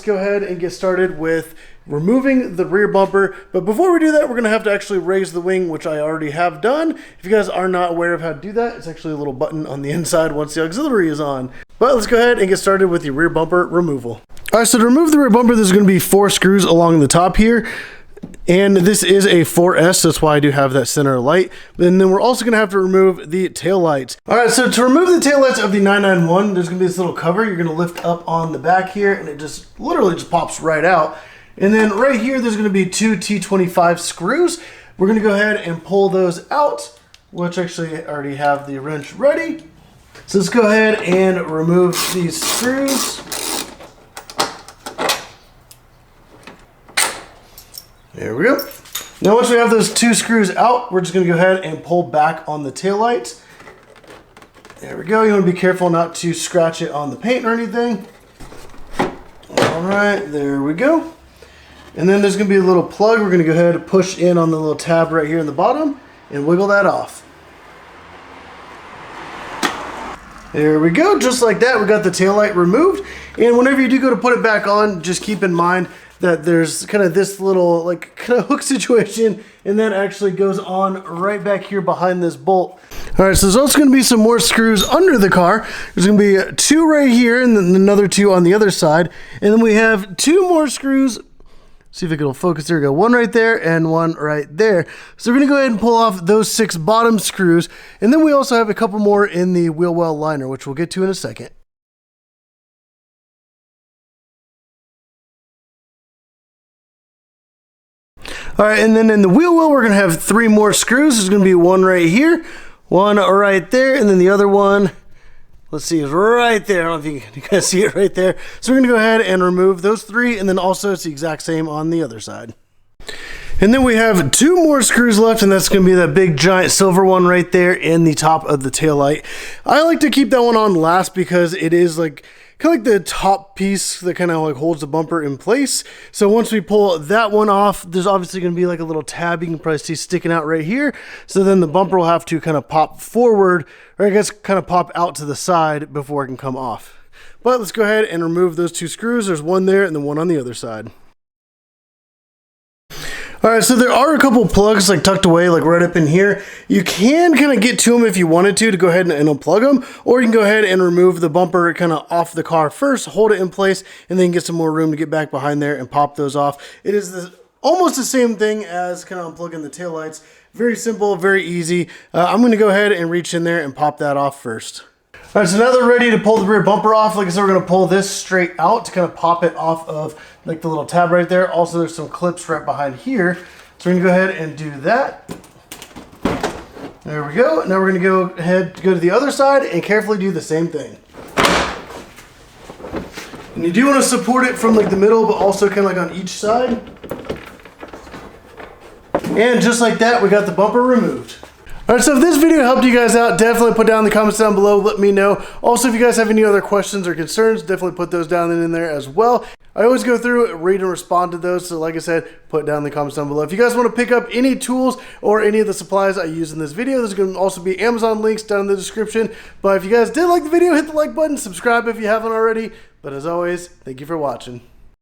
go ahead and get started with removing the rear bumper. But before we do that, we're gonna have to actually raise the wing, which I already have done. If you guys are not aware of how to do that, it's actually a little button on the inside once the auxiliary is on. But let's go ahead and get started with the rear bumper removal. All right, so to remove the rear bumper, there's gonna be 4 screws along the top here. And this is a 4S, that's why I do have that center light. And then we're also gonna have to remove the tail lights. All right, so to remove the tail lights of the 991, there's gonna be this little cover you're gonna lift up on the back here, and it just literally just pops right out. And then right here, there's gonna be 2 T25 screws. We're gonna go ahead and pull those out, which actually I already have the wrench ready. So let's go ahead and remove these screws. There we go. Now once we have those 2 screws out, we're just gonna go ahead and pull back on the taillights. There we go. You wanna be careful not to scratch it on the paint or anything. All right, there we go. And then there's gonna be a little plug. We're gonna go ahead and push in on the little tab right here in the bottom and wiggle that off. There we go, just like that, we got the taillight removed. And whenever you do go to put it back on, just keep in mind that there's kind of this little like kind of hook situation, and that actually goes on right back here behind this bolt. All right, so there's also gonna be some more screws under the car. There's gonna be 2 right here and then another 2 on the other side. And then we have 2 more screws. See if it'll focus. There we go. 1 right there and 1 right there. So we're gonna go ahead and pull off those 6 bottom screws. And then we also have a couple more in the wheel well liner, which we'll get to in a second. All right, and then in the wheel well, we're gonna have 3 more screws. There's gonna be 1 right here, 1 right there, and then the other one, let's see, is right there. I don't know if you can see it right there. So we're gonna go ahead and remove those 3, and then also it's the exact same on the other side. And then we have 2 more screws left, and that's gonna be that big giant silver one right there in the top of the taillight. I like to keep that one on last because it is like kind of like the top piece that kind of like holds the bumper in place. So once we pull that one off, there's obviously going to be like a little tab you can probably see sticking out right here. So then the bumper will have to kind of pop forward, or I guess kind of pop out to the side before it can come off. But let's go ahead and remove those 2 screws. There's 1 there and then 1 on the other side. All right, so there are a couple plugs like tucked away, like right up in here. You can kind of get to them if you wanted to go ahead and unplug them, or you can go ahead and remove the bumper kind of off the car first, hold it in place, and then get some more room to get back behind there and pop those off. It is almost the same thing as kind of unplugging the taillights. Very simple, very easy. I'm gonna go ahead and reach in there and pop that off first. All right, so now they're ready to pull the rear bumper off. Like I said, we're gonna pull this straight out to kind of pop it off of like the little tab right there. Also, there's some clips right behind here. So we're gonna go ahead and do that. There we go. Now we're gonna go ahead to go to the other side and carefully do the same thing. And you do wanna support it from like the middle, but also kind of like on each side. And just like that, we got the bumper removed. All right, so if this video helped you guys out, definitely put down in the comments down below, let me know. Also, if you guys have any other questions or concerns, definitely put those down in there as well. I always go through, read and respond to those, so like I said, put down in the comments down below. If you guys want to pick up any tools or any of the supplies I use in this video, there's going to also be Amazon links down in the description. But if you guys did like the video, hit the like button, subscribe if you haven't already. But as always, thank you for watching.